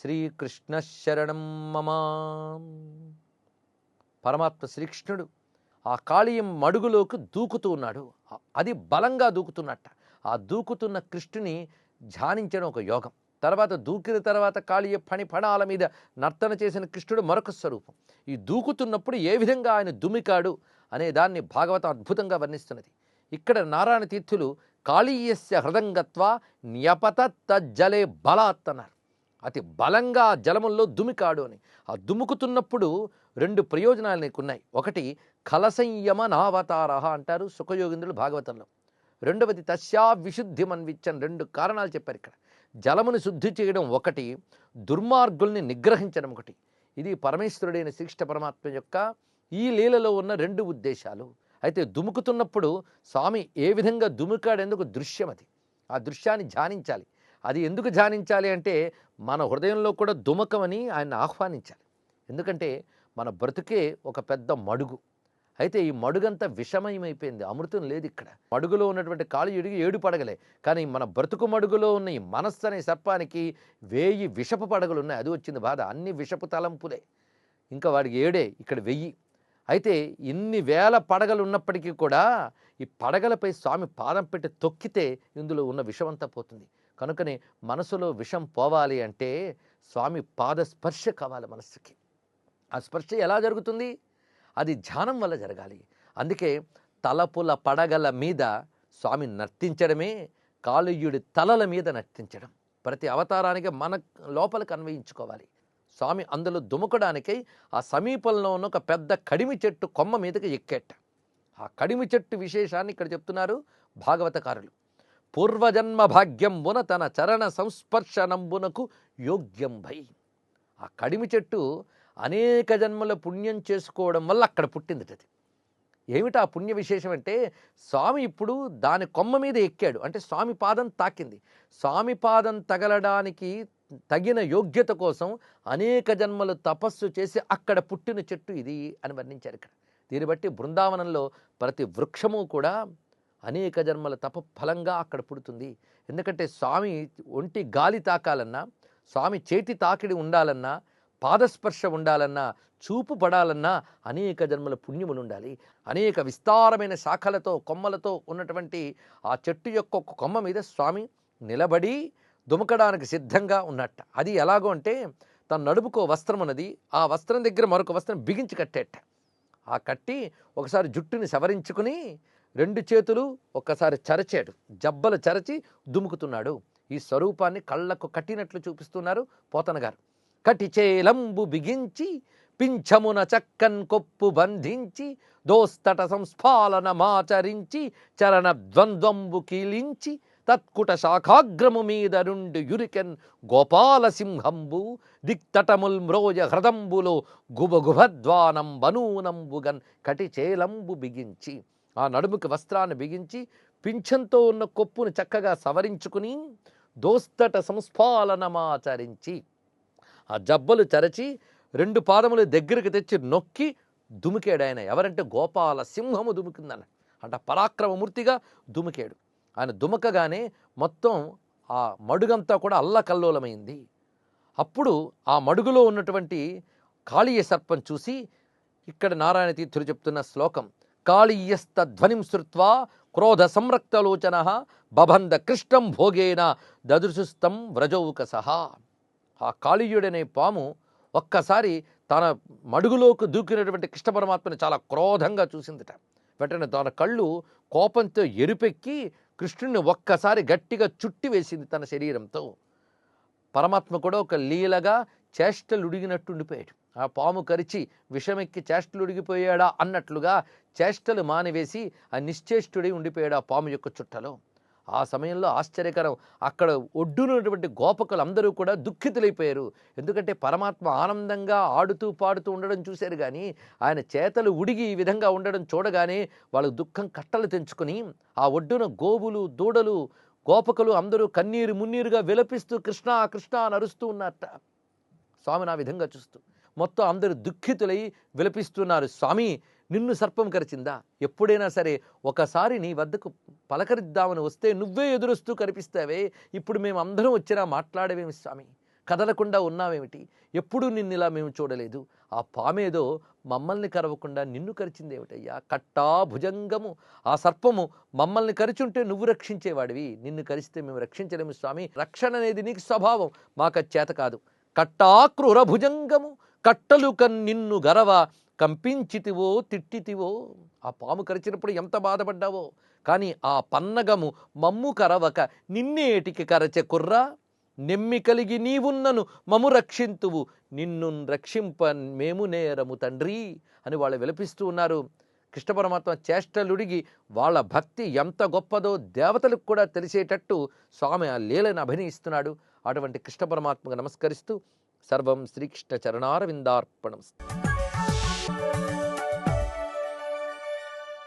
శ్రీకృష్ణ శరణం మమ. పరమాత్మ శ్రీకృష్ణుడు ఆ కాళీయం మడుగులోకి దూకుతూ ఉన్నాడు. అది బలంగా దూకుతున్నట్ట. ఆ దూకుతున్న కృష్ణుని ధ్యానించడం ఒక యోగం. తర్వాత దూకిన తర్వాత కాళీయ ఫణాల మీద నర్తన చేసిన కృష్ణుడు మరొక స్వరూపం. ఈ దూకుతున్నప్పుడు ఏ విధంగా ఆయన దుమికాడు అనే దాన్ని భాగవతం అద్భుతంగా వర్ణిస్తున్నది. ఇక్కడ నారాయణ తీర్థులు కాళీయస్య హృదంగత్వా న్యపత తజ్జలే బలాత్ అన్నారు. అతి బలంగా జలముల్లో దుమికాడు అని. ఆ దుముకుతున్నప్పుడు రెండు ప్రయోజనాలు నీకున్నాయి. ఒకటి ఖలసంయమ నావతార అంటారు సుఖయోగింద్రులు భాగవతంలో. రెండవది తస్యా విశుద్ధి మన్విచ్చని రెండు కారణాలు చెప్పారు ఇక్కడ. జలమును శుద్ధి చేయడం ఒకటి, దుర్మార్గుల్ని నిగ్రహించడం ఒకటి. ఇది పరమేశ్వరుడైన శ్రీకృష్ణ పరమాత్మ యొక్క ఈ లీలలో ఉన్న రెండు ఉద్దేశాలు. అయితే దుముకుతున్నప్పుడు స్వామి ఏ విధంగా దుముకాడేందుకు దృశ్యం అది. ఆ దృశ్యాన్ని ధ్యానించాలి. అది ఎందుకు ధ్యానించాలి అంటే మన హృదయంలో కూడా దుమకమని ఆయన ఆహ్వానించాలి. ఎందుకంటే మన బ్రతుకే ఒక పెద్ద మడుగు. అయితే ఈ మడుగంతా విషమయమైపోయింది, అమృతం లేదు ఇక్కడ. మడుగులో ఉన్నటువంటి కాళీయుడికి 7 పడగలే, కానీ మన బ్రతుకు మడుగులో ఉన్న ఈ మనస్సు అనే సర్పానికి 1000 విషపు పడగలు ఉన్నాయి. అది వచ్చింది బాధ. అన్ని విషపు తలంపులే. ఇంకా వాడికి 7, ఇక్కడ 1000. అయితే ఇన్ని వేల పడగలు ఉన్నప్పటికీ కూడా ఈ పడగలపై స్వామి పాదం పెట్టి తొక్కితే ఇందులో ఉన్న విషమంతా పోతుంది. కనుకనే మనసులో విషం పోవాలి అంటే స్వామి పాద స్పర్శ కావాలి మనస్సుకి. ఆ స్పర్శ ఎలా జరుగుతుంది? అది ధ్యానం వల్ల జరగాలి. అందుకే తలపుల పడగల మీద స్వామి నర్తించడమే కాళీయుడి తలల మీద నర్తించడం. ప్రతి అవతారానికి మన లోపలికి అన్వయించుకోవాలి. స్వామి అందులో దుముకడానికై ఆ సమీపంలో ఉన్న ఒక పెద్ద కడిమి చెట్టు కొమ్మ మీదకి ఎక్కేట. ఆ కడిమి చెట్టు విశేషాన్ని ఇక్కడ చెప్తున్నారు భాగవతకారులు. పూర్వజన్మ భాగ్యంబున తన చరణ సంస్పర్శనంబునకు యోగ్యం భై. ఆ కడిమి చెట్టు అనేక జన్మల పుణ్యం చేసుకోవడం వల్ల అక్కడ పుట్టింది. అది ఏమిటి ఆ పుణ్య విశేషం అంటే స్వామి ఇప్పుడు దాని కొమ్మ మీద ఎక్కాడు అంటే స్వామి పాదం తాకింది. స్వామి పాదం తగలడానికి తగిన యోగ్యత కోసం అనేక జన్మలు తపస్సు చేసి అక్కడ పుట్టిన చెట్టు ఇది అని వర్ణించారు ఇక్కడ. దీన్ని బట్టి బృందావనంలో ప్రతి వృక్షము కూడా అనేక జన్మల తప ఫలంగా అక్కడ పుడుతుంది. ఎందుకంటే స్వామి ఒంటి గాలి తాకాలన్నా, స్వామి చేతి తాకిడి ఉండాలన్నా, పాదస్పర్శ ఉండాలన్నా, చూపు పడాలన్నా అనేక జన్మల పుణ్యములు ఉండాలి. అనేక విస్తారమైన శాఖలతో కొమ్మలతో ఉన్నటువంటి ఆ చెట్టు యొక్క ఒక కొమ్మ మీద స్వామి నిలబడి దుమకడానికి సిద్ధంగా ఉన్నట్ట. అది ఎలాగో అంటే తన నడుముకో వస్త్రం ఉన్నది, ఆ వస్త్రం దగ్గర మరొక వస్త్రం బిగించి కట్టేట. ఆ కట్టి ఒకసారి జుట్టుని సవరించుకుని 2 చేతులు ఒక్కసారి చరచాడు, జబ్బలు చరచి దుముకుతున్నాడు. ఈ స్వరూపాన్ని కళ్ళకు కట్టినట్లు చూపిస్తున్నారు పోతన గారు. కటిచేలంబు బిగించి పింఛమున చక్కన్ కొప్పు బంధించి దోస్తట సంస్ఫాలన మాచరించి చరణ ద్వంద్వంబు కీలించి తత్కుట శాఖాగ్రము మీద నుండి యురికెన్ గోపాల సింహంబు దిక్తటముల్ మ్రోజ హృదంబులో గుబగుభద్వానం బనూనంబుగన్ కటిచేలంబు బిగించి. ఆ నడుముకి వస్త్రాన్ని బిగించి పింఛంతో ఉన్న కొప్పును చక్కగా సవరించుకుని దోస్తట సంస్ఫాలనమాచరించి ఆ జబ్బలు చరచి 2 పాదములు దగ్గరికి తెచ్చి నొక్కి దుమికాడు ఆయన. ఎవరంటే గోపాల సింహము దుమికిందన్న అంటే పరాక్రమమూర్తిగా దుమికాడు. ఆయన దుమకగానే మొత్తం ఆ మడుగంతా కూడా అల్లకల్లోలమైంది. అప్పుడు ఆ మడుగులో ఉన్నటువంటి కాళీయ సర్పం చూసి ఇక్కడ నారాయణ తీర్థులు చెప్తున్న శ్లోకం, కాళీయస్త ధ్వనిం శ్రుత్వా క్రోధ సంరక్తలోచన బబంధ కృష్ణం భోగేన దదృశుస్తం వ్రజౌకసహ. ఆ కాళీయుడనే పాము ఒక్కసారి తన మడుగులోకి దూకినటువంటి కృష్ణ పరమాత్మని చాలా క్రోధంగా చూసిందిట. వెంటనే తన కళ్ళు కోపంతో ఎరుపెక్కి కృష్ణుడిని ఒక్కసారి గట్టిగా చుట్టి వేసింది తన శరీరంతో. పరమాత్మ కూడా ఒక లీలగా చేష్టలు ఉడిగినట్టు ఉండిపోయాడు. ఆ పాము కరిచి విషమెక్కి చేష్టలు ఉడిగిపోయాడా అన్నట్లుగా చేష్టలు మానివేసి ఆ నిశ్చేష్టుడై ఉండిపోయాడు ఆ పాము యొక్క చుట్టలో. ఆ సమయంలో ఆశ్చర్యకరం, అక్కడ ఒడ్డునటువంటి గోపకులు అందరూ కూడా దుఃఖితులైపోయారు. ఎందుకంటే పరమాత్మ ఆనందంగా ఆడుతూ పాడుతూ ఉండడం చూశారు, కానీ ఆయన చేతలు ఉడిగి ఈ విధంగా ఉండడం చూడగానే వాళ్ళ దుఃఖం కట్టలు తెంచుకొని ఆ ఒడ్డున గోవులు దూడలు గోపకులు అందరూ కన్నీరు మున్నీరుగా విలపిస్తూ కృష్ణ కృష్ణ అని అరుస్తూ ఉన్నారట. స్వామిని ఆ విధంగా చూస్తూ మొత్తం అందరూ దుఃఖితులై విలపిస్తున్నారు. స్వామి, నిన్ను సర్పం కరిచిందా? ఎప్పుడైనా సరే ఒకసారి నీ వద్దకు పలకరిద్దామని వస్తే నువ్వే ఎదురొస్తూ కనిపిస్తావే, ఇప్పుడు మేము అందరం వచ్చినా మాట్లాడవేమి స్వామి? కదలకుండా ఉన్నావేమిటి? ఎప్పుడూ నిన్నిలా మేము చూడలేదు. ఆ పామేదో మమ్మల్ని కరవకుండా నిన్ను కరిచిందేమిటయ్యా? కట్టా భుజంగము, ఆ సర్పము మమ్మల్ని కరిచుంటే నువ్వు రక్షించేవాడివి, నిన్ను కరిస్తే మేము రక్షించలేము స్వామి. రక్షణ అనేది నీకు స్వభావం, మాకది చేత కాదు. కట్టా క్రూర భుజంగము కట్టలు నిన్ను గరవ కంపించితివో తిట్టితివో. ఆ పాము కరిచినప్పుడు ఎంత బాధపడ్డావో, కానీ ఆ పన్నగము మమ్ము కరవక నిన్నేటికి కరచె కుర్రా. నెమ్మి కలిగి నీవున్నను మము రక్షింతువు, నిన్ను రక్షింప మేము నేరము తండ్రి అని వాళ్ళు విలపిస్తూ ఉన్నారు. కృష్ణ పరమాత్మ చేష్టలుడిగి వాళ్ళ భక్తి ఎంత గొప్పదో దేవతలకు కూడా తెలిసేటట్టు స్వామి ఆ లీలను అభినయిస్తున్నాడు. అటువంటి కృష్ణ పరమాత్మకు నమస్కరిస్తూ సర్వం శ్రీకృష్ణ చరణారవిందార్పణం.